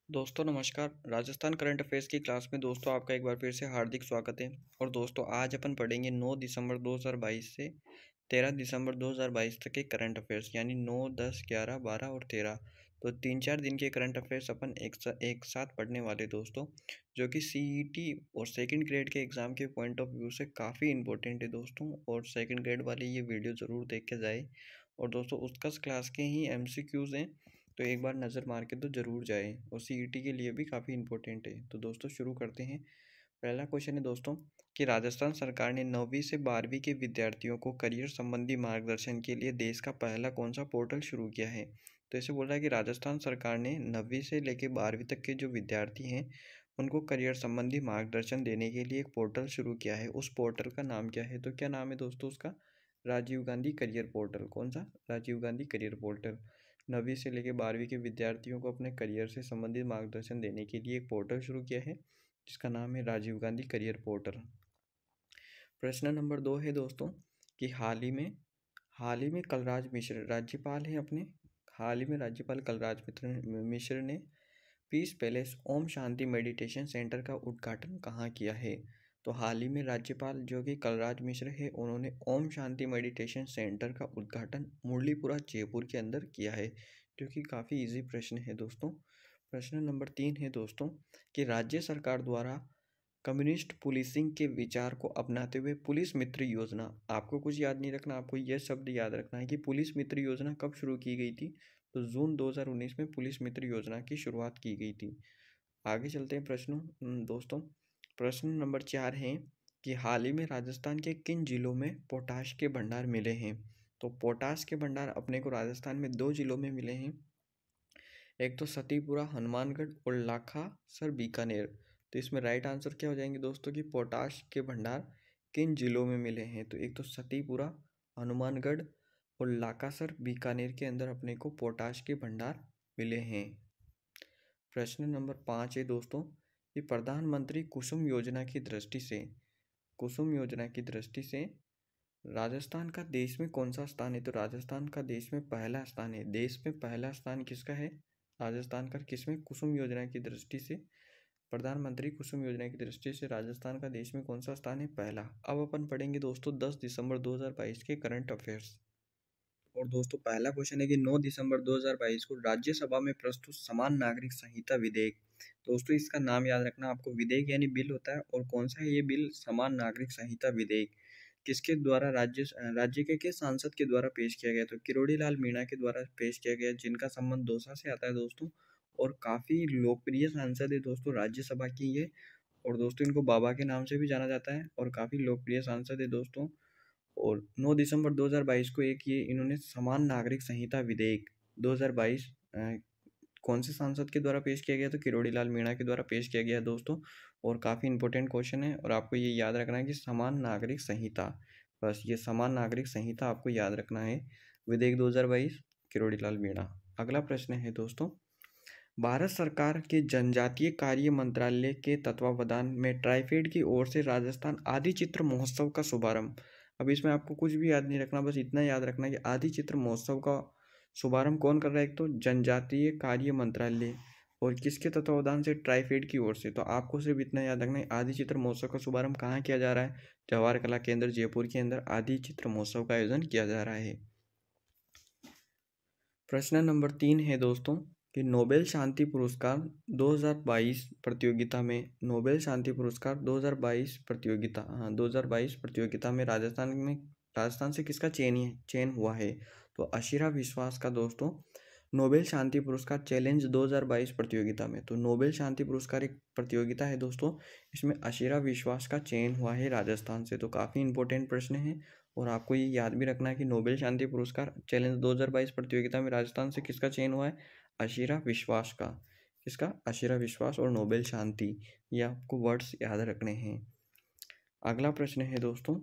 दोस्तों नमस्कार। Rajasthan current affairs की क्लास में दोस्तों आपका एक बार फिर से हार्दिक स्वागत है। और दोस्तों आज अपन पढ़ेंगे 9 दिसंबर 2022 से 13 दिसंबर 2022 तक के करंट अफेयर्स, यानी 9, 10, 11, 12 और 13। तो 3-4 दिन के करंट अफेयर्स अपन एक साथ पढ़ने वाले दोस्तों, जो कि सीईटी और सेकंड ग्रेड के एग्ज़ाम के पॉइंट ऑफ व्यू से काफ़ी इंपॉर्टेंट है दोस्तों। और सेकंड ग्रेड वाले ये वीडियो ज़रूर देख के जाए। और दोस्तों उत्कर्ष क्लास के ही एमसीक्यूज़ हैं, तो एक बार नज़र मार के तो ज़रूर जाएँ, और सीईटी के लिए भी काफ़ी इंपॉर्टेंट है। तो दोस्तों शुरू करते हैं। पहला क्वेश्चन है दोस्तों कि राजस्थान सरकार ने 9वीं से 12वीं के विद्यार्थियों को करियर संबंधी मार्गदर्शन के लिए देश का पहला कौन सा पोर्टल शुरू किया है। तो ऐसे बोल रहा है कि राजस्थान सरकार ने 9वीं से लेकर 12वीं तक के जो विद्यार्थी हैं उनको करियर संबंधी मार्गदर्शन देने के लिए एक पोर्टल शुरू किया है। उस पोर्टल का नाम क्या है? तो क्या नाम है दोस्तों उसका? Rajiv Gandhi career portal. कौन सा? Rajiv Gandhi career portal. 9वीं से लेकर 12वीं के विद्यार्थियों को अपने करियर से संबंधित मार्गदर्शन देने के लिए एक पोर्टल शुरू किया है, जिसका नाम है राजीव गांधी करियर पोर्टल। प्रश्न नंबर 2 है दोस्तों कि हाल ही में कलराज मिश्र राज्यपाल हैं अपने। हाल ही में राज्यपाल कलराज मिश्र ने piece palace Om Shanti meditation centre का उद्घाटन कहाँ किया है? तो हाल ही में राज्यपाल जो कि कलराज मिश्र है, उन्होंने ओम शांति मेडिटेशन सेंटर का उद्घाटन मुरलीपुरा जयपुर के अंदर किया है, जो कि काफ़ी इजी प्रश्न है दोस्तों। प्रश्न नंबर 3 है दोस्तों कि राज्य सरकार द्वारा कम्युनिस्ट पुलिसिंग के विचार को अपनाते हुए पुलिस मित्र योजना, आपको कुछ याद नहीं रखना, आपको यह शब्द याद रखना है कि पुलिस मित्र योजना कब शुरू की गई थी। तो जून 2019 में पुलिस मित्र योजना की शुरुआत की गई थी। आगे चलते हैं दोस्तों। प्रश्न नंबर 4 है कि हाल ही में राजस्थान के किन जिलों में पोटाश के भंडार मिले हैं। तो पोटाश के भंडार अपने को राजस्थान में 2 जिलों में मिले हैं। एक तो सतीपुरा हनुमानगढ़ और लाखासर बीकानेर। तो इसमें राइट आंसर क्या हो जाएंगे दोस्तों कि पोटाश के भंडार किन जिलों में मिले हैं। तो एक तो सतीपुरा हनुमानगढ़ और लाखासर बीकानेर के अंदर अपने को पोटाश के भंडार मिले हैं। प्रश्न नंबर 5 है दोस्तों कि प्रधानमंत्री कुसुम योजना की दृष्टि से राजस्थान का देश में कौन सा स्थान है। तो राजस्थान का देश में पहला स्थान है। देश में पहला स्थान किसका है? राजस्थान का। किसमें? कुसुम योजना की दृष्टि से। प्रधानमंत्री कुसुम योजना की दृष्टि से राजस्थान का देश में कौन सा स्थान है? पहला। अब अपन पढ़ेंगे दोस्तों 10 दिसंबर 2022 के करंट अफेयर्स। और दोस्तों पहला क्वेश्चन है कि 9 दिसंबर 2022 को राज्यसभा में प्रस्तुत समान नागरिक संहिता विधेयक। दोस्तों इसका नाम याद रखना आपको। विधेयक यानी बिल होता है, और कौन सा है ये बिल? समान नागरिक संहिता विधेयक। किसके द्वारा? राज्य के सांसद के द्वारा पेश किया गया। तो किरोड़ी लाल मीणा के द्वारा पेश किया गया, जिनका संबंध दौसा से आता है दोस्तों, और काफ़ी लोकप्रिय सांसद है दोस्तों राज्यसभा की ये। और दोस्तों इनको बाबा के नाम से भी जाना जाता है, और काफ़ी लोकप्रिय सांसद है दोस्तों। और 9 दिसंबर 2022 को एक ये इन्होंने समान नागरिक संहिता विधेयक 2022 कौन से सांसद के द्वारा पेश किया गया? तो किरोड़ी लाल मीणा के द्वारा पेश किया गया दोस्तों। और काफ़ी इंपॉर्टेंट क्वेश्चन है, और आपको ये याद रखना है कि समान नागरिक संहिता, बस ये समान नागरिक संहिता आपको याद रखना है। विधेयक 2022 किरोड़ी लाल मीणा। अगला प्रश्न है दोस्तों, भारत सरकार के जनजातीय कार्य मंत्रालय के तत्वावधान में ट्राइफेड की ओर से राजस्थान आदि चित्र महोत्सव का शुभारंभ। अब इसमें आपको कुछ भी याद नहीं रखना, बस इतना याद रखना कि आदि चित्र महोत्सव का शुभारंभ कौन कर रहा है? एक तो जनजातीय कार्य मंत्रालय, और किसके तत्वावधान से? ट्राइफेड की ओर से। तो आपको सिर्फ इतना याद रखना है, आदि चित्र महोत्सव का शुभारंभ कहाँ किया जा रहा है? जवाहर कला केंद्र जयपुर के अंदर आदि चित्र महोत्सव का आयोजन किया जा रहा है। प्रश्न नंबर 3 है दोस्तों कि नोबेल शांति पुरस्कार 2022 प्रतियोगिता में 2022 प्रतियोगिता में राजस्थान से किसका चयन हुआ है? तो अशिरा विश्वास का दोस्तों नोबेल शांति पुरस्कार चैलेंज 2022 प्रतियोगिता में। तो नोबेल शांति पुरस्कार एक प्रतियोगिता है दोस्तों, इसमें अशिरा विश्वास का चयन हुआ है राजस्थान से। तो काफ़ी इंपॉर्टेंट प्रश्न है, और आपको ये याद भी रखना है कि नोबेल शांति पुरस्कार चैलेंज 2022 प्रतियोगिता में राजस्थान से किसका चयन हुआ है? अशिरा विश्वास का। किसका? अशिरा विश्वास और नोबेल शांति, ये आपको वर्ड्स याद रखने हैं। अगला प्रश्न है दोस्तों,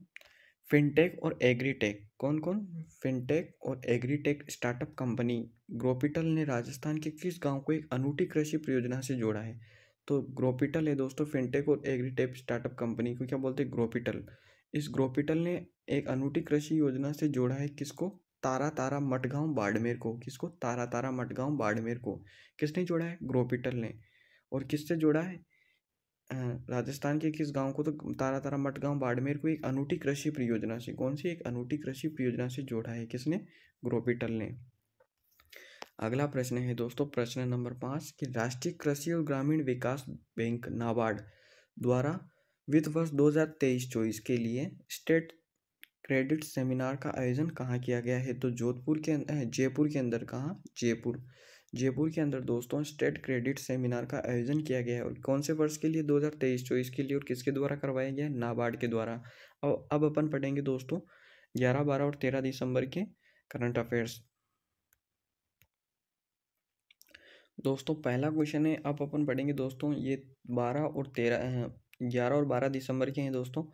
फिनटेक और एग्रीटेक कौन कौन? फिनटेक और एग्रीटेक स्टार्टअप कंपनी ग्रोपिटल ने राजस्थान के किस गांव को एक अनूठी कृषि परियोजना से जोड़ा है? तो ग्रोपिटल है दोस्तों, फिनटेक और एग्रीटेक स्टार्टअप कंपनी को क्या बोलते हैं? ग्रोपिटल। इस ग्रोपिटल ने एक अनूठी कृषि योजना से जोड़ा है किसको? तारा तारा मटगांव बाड़मेर को। किसको? तारा तारा मटगांव बाड़मेर को किसने जोड़ा है? ग्रोपिटल ने। और किससे जोड़ा है? राजस्थान के किस गांव को? तो तारा तारा मठ गांव बाड़मेर को एक अनूठी कृषि परियोजना से, कौन सी? एक अनूठी कृषि परियोजना से जोड़ा है। किसने? ग्रोपिटल ने। अगला प्रश्न है दोस्तों, प्रश्न नंबर 5 कि राष्ट्रीय कृषि और ग्रामीण विकास बैंक नाबार्ड द्वारा वित्त वर्ष 2023-24 के लिए स्टेट क्रेडिट सेमिनार का आयोजन कहाँ किया गया है? तो जयपुर के अंदर। कहाँ? जयपुर के अंदर दोस्तों स्टेट क्रेडिट सेमिनार का आयोजन किया गया है। और कौन से वर्ष के लिए? 2023-24 के लिए। और किसके द्वारा करवाया गया? नाबार्ड के द्वारा। अब अपन पढ़ेंगे दोस्तों 11, 12 और 13 दिसंबर के करंट अफेयर्स। दोस्तों पहला क्वेश्चन है, अब अपन पढ़ेंगे दोस्तों ये 11 और 12 दिसंबर के हैं दोस्तों।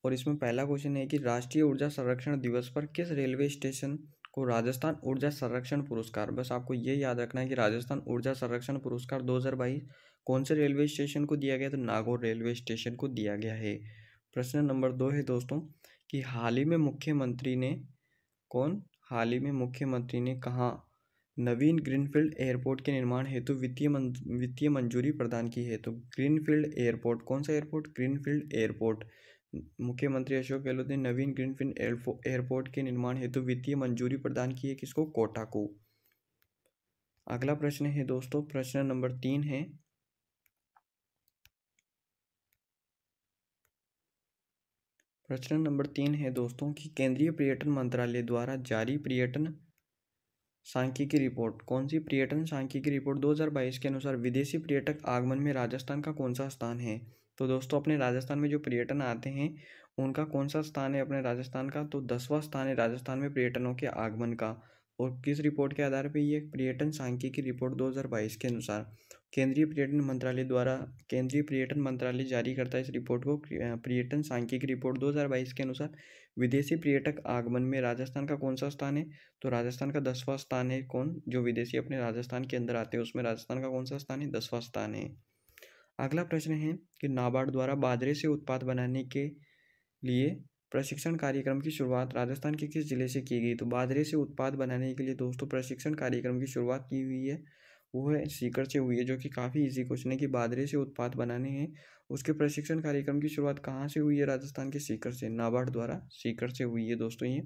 और इसमें पहला क्वेश्चन है कि राष्ट्रीय ऊर्जा संरक्षण दिवस पर किस रेलवे स्टेशन को राजस्थान ऊर्जा संरक्षण पुरस्कार, बस आपको ये याद रखना है कि राजस्थान ऊर्जा संरक्षण पुरस्कार 2022 कौन से रेलवे स्टेशन को दिया गया? तो नागौर रेलवे स्टेशन को दिया गया है। प्रश्न नंबर 2 है दोस्तों कि हाल ही में मुख्यमंत्री ने कहाँ नवीन ग्रीनफील्ड एयरपोर्ट के निर्माण हेतु वित्तीय मंजूरी प्रदान की है? तो ग्रीनफील्ड एयरपोर्ट, कौन सा एयरपोर्ट? Greenfield airport. मुख्यमंत्री अशोक गहलोत ने नवीन ग्रीनफील्ड एयरपोर्ट के निर्माण हेतु वित्तीय मंजूरी प्रदान की है। किसको? कोटा को। अगला प्रश्न है दोस्तों, प्रश्न नंबर 3 है। प्रश्न नंबर 3 है दोस्तों कि केंद्रीय पर्यटन मंत्रालय द्वारा जारी पर्यटन सांख्यिकी रिपोर्ट, कौन सी पर्यटन सांख्यिकी रिपोर्ट 2022 के अनुसार विदेशी पर्यटक आगमन में राजस्थान का कौन सा स्थान है? तो दोस्तों अपने राजस्थान में जो पर्यटन आते हैं उनका कौन सा स्थान है अपने राजस्थान का? तो 10वां स्थान है राजस्थान में पर्यटनों के आगमन का। और किस रिपोर्ट के आधार पर? ये पर्यटन सांख्यिकी रिपोर्ट 2022 के अनुसार केंद्रीय पर्यटन मंत्रालय जारी करता है इस रिपोर्ट को। पर्यटन सांख्यिकी रिपोर्ट 2022 के अनुसार विदेशी पर्यटक आगमन में राजस्थान का कौन सा स्थान है? तो राजस्थान का 10वां स्थान है। कौन? जो विदेशी अपने राजस्थान के अंदर आते हैं उसमें राजस्थान का कौन सा स्थान है? 10वां स्थान है। अगला प्रश्न है कि नाबार्ड द्वारा बाजरे से उत्पाद बनाने के लिए प्रशिक्षण कार्यक्रम की शुरुआत राजस्थान के किस जिले से की गई? तो बाजरे से उत्पाद बनाने के लिए दोस्तों प्रशिक्षण कार्यक्रम की शुरुआत की हुई है वो है सीकर से हुई है, जो कि काफ़ी इजी क्वेश्चन है कि बाजरे से उत्पाद बनाने हैं उसके प्रशिक्षण कार्यक्रम की शुरुआत कहाँ से हुई है? राजस्थान के सीकर से, नाबार्ड द्वारा सीकर से हुई है दोस्तों ये।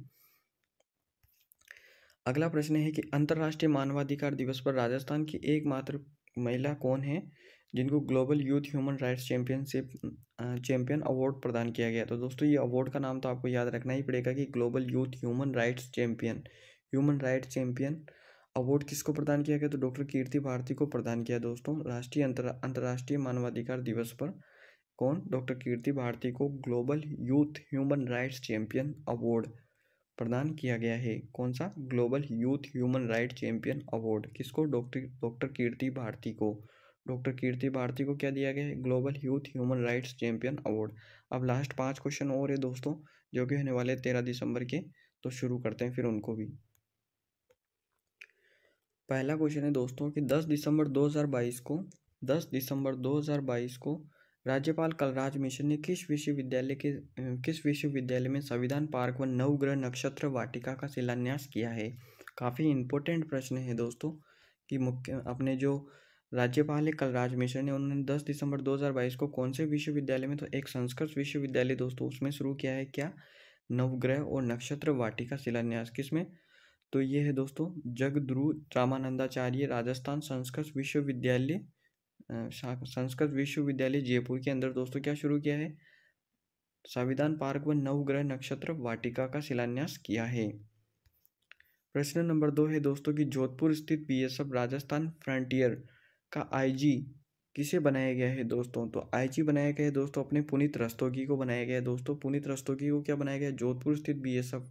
अगला प्रश्न है कि अंतर्राष्ट्रीय मानवाधिकार दिवस पर राजस्थान की एकमात्र महिला कौन है जिनको global youth human rights champion award प्रदान किया गया? तो दोस्तों ये अवार्ड का नाम तो आपको याद रखना ही पड़ेगा कि global youth human rights champion award किसको प्रदान किया गया? तो डॉक्टर कीर्ति भारती को प्रदान किया दोस्तों। अंतर्राष्ट्रीय मानवाधिकार दिवस पर कौन? डॉक्टर कीर्ति भारती को global youth human rights champion award प्रदान किया गया है। कौन सा? Global youth human rights champion award. किसको? डॉक्टर कीर्ति भारती को। डॉक्टर कीर्ति भारती को क्या दिया गया है? Global youth human rights champion award. अब लास्ट 5 क्वेश्चन और है दोस्तों जो कि होने वाले 13 दिसंबर के, तो शुरू करते हैं फिर उनको भी। पहला क्वेश्चन है दोस्तों कि 10 दिसंबर 2022 को राज्यपाल कलराज मिश्र ने किस विश्वविद्यालय में संविधान पार्क व नवग्रह नक्षत्र वाटिका का शिलान्यास किया है? काफ़ी इंपॉर्टेंट प्रश्न है दोस्तों कि अपने जो राज्यपाल है कलराज मिश्र ने, उन्होंने 10 दिसंबर 2022 को कौन से विश्वविद्यालय में? तो एक संस्कृत विश्वविद्यालय दोस्तों उसमें शुरू किया है क्या? नवग्रह और नक्षत्र वाटिका शिलान्यास। किसमें? तो ये है दोस्तों जगद्गुरु रामानंदाचार्य राजस्थान संस्कृत विश्वविद्यालय जयपुर के अंदर दोस्तों क्या शुरू किया है? संविधान पार्क व नवग्रह नक्षत्र वाटिका का शिलान्यास किया है। प्रश्न नंबर 2 है दोस्तों कि जोधपुर स्थित बीएसएफ राजस्थान फ्रंटियर का आईजी किसे बनाया गया है दोस्तों? तो आईजी बनाया गया है दोस्तों अपने पुनीत रस्तोगी को बनाया गया है दोस्तों। पुनीत रस्तोगी को क्या बनाया गया है? जोधपुर स्थित बीएसएफ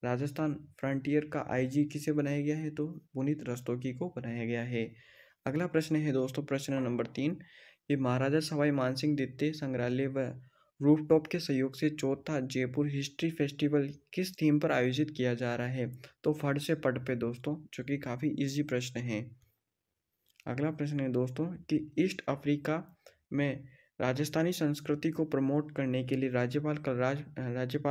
राजस्थान फ्रंटियर का आईजी किसे बनाया गया है? तो पुनीत रस्तोगी को बनाया गया है। अगला प्रश्न है दोस्तों प्रश्न नंबर 3 ये महाराजा सवाई मानसिंह द्वितीय संग्रहालय व रूफटॉप के सहयोग से चौथा जयपुर हिस्ट्री फेस्टिवल किस थीम पर आयोजित किया जा रहा है? तो फट से पट पे दोस्तों, जो कि काफ़ी इजी प्रश्न है। अगला प्रश्न है दोस्तों कि ईस्ट अफ्रीका में राजस्थानी संस्कृति को प्रमोट करने के लिए राज्यपाल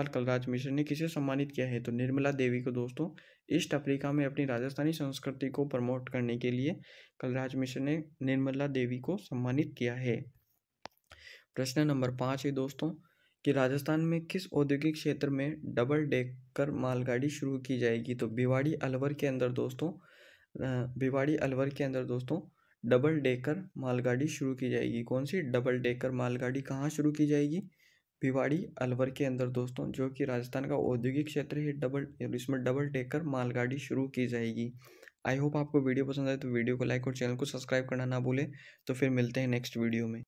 कलराज मिश्र ने किसे सम्मानित किया है? तो निर्मला देवी को दोस्तों। ईस्ट अफ्रीका में अपनी राजस्थानी संस्कृति को प्रमोट करने के लिए कलराज मिश्र ने निर्मला देवी को सम्मानित किया है। प्रश्न नंबर 5 है दोस्तों कि राजस्थान में किस औद्योगिक क्षेत्र में डबल डेकर मालगाड़ी शुरू की जाएगी? तो भिवाड़ी अलवर के अंदर दोस्तों डबल डेकर मालगाड़ी शुरू की जाएगी। कौन सी डबल डेकर मालगाड़ी कहाँ शुरू की जाएगी? भिवाड़ी अलवर के अंदर दोस्तों, जो कि राजस्थान का औद्योगिक क्षेत्र है। इसमें डबल डेकर मालगाड़ी शुरू की जाएगी। आई होप आपको वीडियो पसंद आए तो वीडियो को लाइक और चैनल को सब्सक्राइब करना ना भूलें। तो फिर मिलते हैं नेक्स्ट वीडियो में।